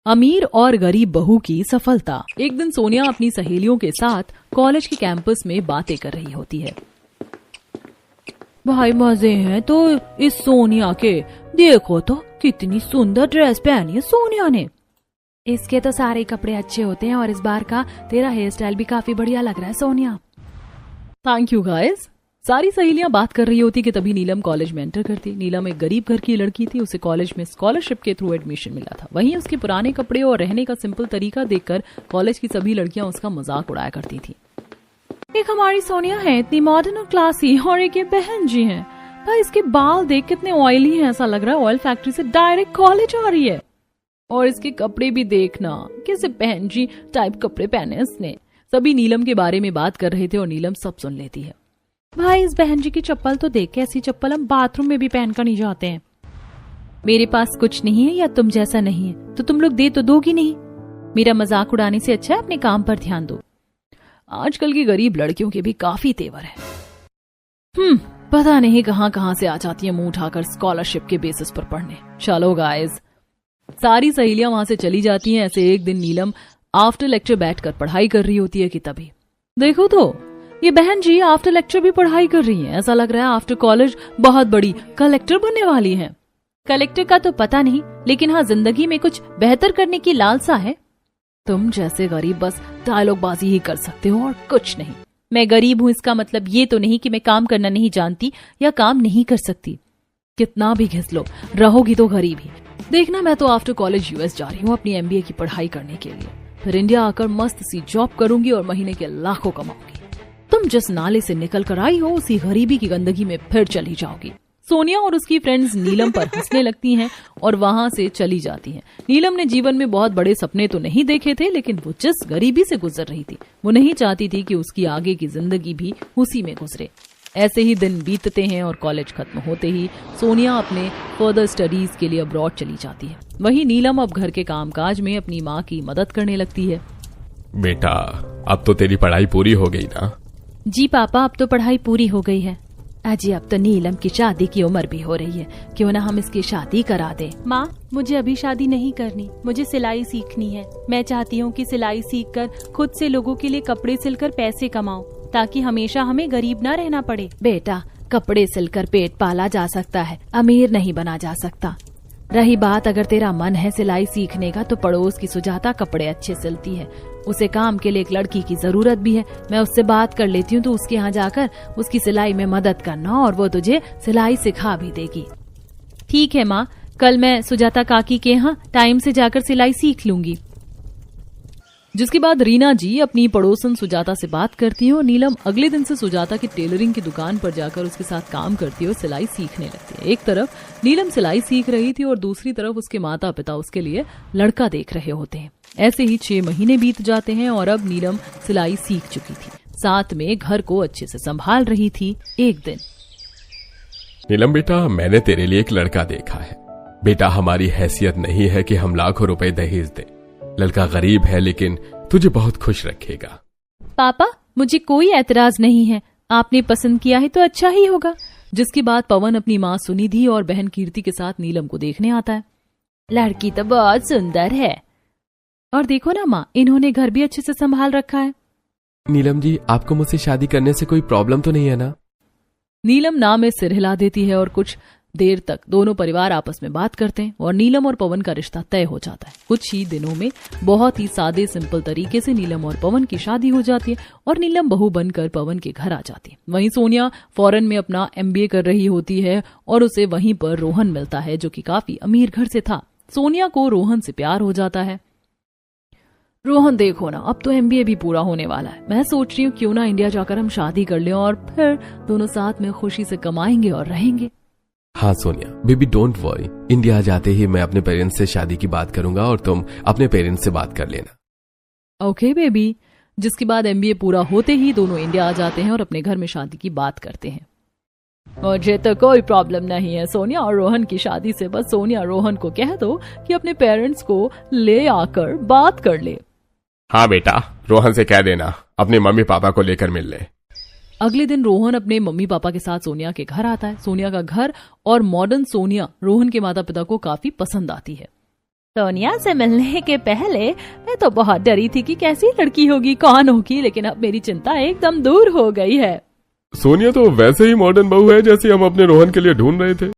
अमीर और गरीब बहू की सफलता। एक दिन सोनिया अपनी सहेलियों के साथ कॉलेज के कैंपस में बातें कर रही होती है। भाई मजे हैं तो इस सोनिया के, देखो तो कितनी सुंदर ड्रेस पहनी है सोनिया ने। इसके तो सारे कपड़े अच्छे होते हैं और इस बार का तेरा हेयर स्टाइल भी काफी बढ़िया लग रहा है सोनिया। Thank you guys. सारी सहेलियां बात कर रही होती कि तभी नीलम कॉलेज में एंटर करती। नीलम एक गरीब घर की लड़की थी, उसे कॉलेज में स्कॉलरशिप के थ्रू एडमिशन मिला था। वहीं उसके पुराने कपड़े और रहने का सिंपल तरीका देखकर कॉलेज की सभी लड़कियां उसका मजाक उड़ाया करती थी। एक हमारी सोनिया है इतनी मॉडर्न और क्लासी, और एक ये बहन जी है, भाई इसके बाल देख कितने ऑयली हैं, ऐसा लग रहा है ऑयल फैक्ट्री से डायरेक्ट कॉलेज आ रही है। और इसके कपड़े भी देखना, कैसे बहन जी टाइप कपड़े पहने इसने। सभी नीलम के बारे में बात कर रहे थे और नीलम सब सुन लेती है। भाई इस बहन जी की चप्पल तो देख, ऐसी चप्पल हम बाथरूम में भी पहनकर नहीं जाते हैं। मेरे पास कुछ नहीं है या तुम जैसा नहीं है तो तुम लोग दे तो दोगी नहीं। मेरा मजाक उड़ाने से अच्छा है अपने काम पर ध्यान दो। आजकल की गरीब लड़कियों के भी काफी तेवर है। पता नहीं कहां कहां से आ जाती है मुंह उठाकर स्कॉलरशिप के बेसिस पर पढ़ने। चलो गाइस, सारी सहेलियां वहां से चली जाती हैं। ऐसे एक दिन नीलम आफ्टर लेक्चर बैठकर पढ़ाई कर रही होती है कि तभी देखो तो ये बहन जी आफ्टर लेक्चर भी पढ़ाई कर रही हैं। ऐसा लग रहा है आफ्टर कॉलेज बहुत बड़ी कलेक्टर बनने वाली हैं। कलेक्टर का तो पता नहीं, लेकिन हाँ जिंदगी में कुछ बेहतर करने की लालसा है। तुम जैसे गरीब बस डायलॉगबाजी ही कर सकते हो और कुछ नहीं। मैं गरीब हूँ इसका मतलब ये तो नहीं कि मैं काम करना नहीं जानती या काम नहीं कर सकती। कितना भी घिस लो, रहोगी तो गरीब ही। देखना, मैं तो आफ्टर कॉलेज यूएस जा रही हूँ अपनी एमबीए की पढ़ाई करने के लिए। फिर इंडिया आकर मस्त सी जॉब करूंगी और महीने के लाखों कमाऊंगी। तुम जिस नाले से निकल कर आई हो उसी गरीबी की गंदगी में फिर चली जाओगी। सोनिया और उसकी फ्रेंड्स नीलम पर हंसने लगती हैं और वहां से चली जाती हैं। नीलम ने जीवन में बहुत बड़े सपने तो नहीं देखे थे, लेकिन वो जिस गरीबी से गुजर रही थी वो नहीं चाहती थी कि उसकी आगे की जिंदगी भी उसी में गुजरे। ऐसे ही दिन बीतते हैं और कॉलेज खत्म होते ही सोनिया अपने फर्दर स्टडीज के लिए अब्रॉड चली जाती है। वहीं नीलम अब घर के कामकाज में अपनी माँ की मदद करने लगती है। बेटा, अब तो तेरी पढ़ाई पूरी हो गई ना? जी पापा, अब तो पढ़ाई पूरी हो गई है। अजी अब तो नीलम की शादी की उम्र भी हो रही है, क्यों ना हम इसकी शादी करा दें। माँ, मुझे अभी शादी नहीं करनी, मुझे सिलाई सीखनी है। मैं चाहती हूँ कि सिलाई सीखकर खुद से लोगों के लिए कपड़े सिलकर पैसे कमाऊं, ताकि हमेशा हमें गरीब न रहना पड़े। बेटा, कपड़े सिलकर पेट पाला जा सकता है, अमीर नहीं बना जा सकता। रही बात अगर तेरा मन है सिलाई सीखने का, तो पड़ोस की सुजाता कपड़े अच्छे सिलती है। उसे काम के लिए एक लड़की की जरूरत भी है। मैं उससे बात कर लेती हूँ, तो उसके यहाँ जाकर उसकी सिलाई में मदद करना और वो तुझे सिलाई सिखा भी देगी। ठीक है माँ, कल मैं सुजाता काकी के यहाँ टाइम से जाकर सिलाई सीख लूंगी। जिसके बाद रीना जी अपनी पड़ोसन सुजाता से बात करती है और नीलम अगले दिन से सुजाता की टेलरिंग की दुकान पर जाकर उसके साथ काम करती है और सिलाई सीखने लगती है। एक तरफ नीलम सिलाई सीख रही थी और दूसरी तरफ उसके माता पिता उसके लिए लड़का देख रहे होते हैं। ऐसे ही 6 महीने बीत जाते हैं और अब नीलम सिलाई सीख चुकी थी, साथ में घर को अच्छे से संभाल रही थी। एक दिन, नीलम बेटा, मैंने तेरे लिए एक लड़का देखा है। बेटा, हमारी हैसियत नहीं है कि हम लाखों रुपए दहेज दें। लड़का गरीब है लेकिन तुझे बहुत खुश रखेगा। पापा, मुझे कोई एतराज नहीं है, आपने पसंद किया है तो अच्छा ही होगा। जिसकी बात पवन अपनी माँ सुनिधि और बहन कीर्ति के साथ नीलम को देखने आता है। लड़की तो बहुत सुंदर है, और देखो ना माँ, इन्होंने घर भी अच्छे से संभाल रखा है। नीलम जी, आपको मुझसे शादी करने से कोई प्रॉब्लम तो नहीं है ना? नीलम ना में सिर हिला देती है और कुछ देर तक दोनों परिवार आपस में बात करते हैं और नीलम और पवन का रिश्ता तय हो जाता है। कुछ ही दिनों में बहुत ही सादे सिंपल तरीके से नीलम और पवन की शादी हो जाती है और नीलम बहू बनकर पवन के घर आ जाती है। वहीं सोनिया फॉरेन में अपना एमबीए कर रही होती है और उसे वहीं पर रोहन मिलता है, जो कि काफी अमीर घर से था। सोनिया को रोहन से प्यार हो जाता है। रोहन देखो ना, अब तो एमबीए भी पूरा होने वाला है। मैं सोच रही हूँ क्यों ना इंडिया जाकर हम शादी कर लें और फिर दोनों साथ में खुशी से कमाएंगे और रहेंगे। हाँ Sonia, baby don't worry, India जाते ही मैं अपने पेरेंट्स से शादी की बात करूंगा और तुम अपने पेरेंट्स से बात कर लेना। Okay baby. जिसके बाद एमबीए पूरा होते ही दोनों इंडिया आ जाते हैं और अपने घर में शादी की बात करते हैं। मुझे तो कोई प्रॉब्लम नहीं है सोनिया और रोहन की शादी से। बस सोनिया रोहन को कह दो कि अपने पेरेंट्स को ले आकर बात कर ले। हाँ बेटा, रोहन से कह देना अपने मम्मी पापा को लेकर मिल ले। अगले दिन रोहन अपने मम्मी पापा के साथ सोनिया के घर आता है। सोनिया का घर और मॉडर्न सोनिया रोहन के माता पिता को काफी पसंद आती है। सोनिया से मिलने के पहले मैं तो बहुत डरी थी कि कैसी लड़की होगी, कौन होगी, लेकिन अब मेरी चिंता एकदम दूर हो गई है। सोनिया तो वैसे ही मॉडर्न बहू है जैसी हम अपने रोहन के लिए ढूंढ रहे थे।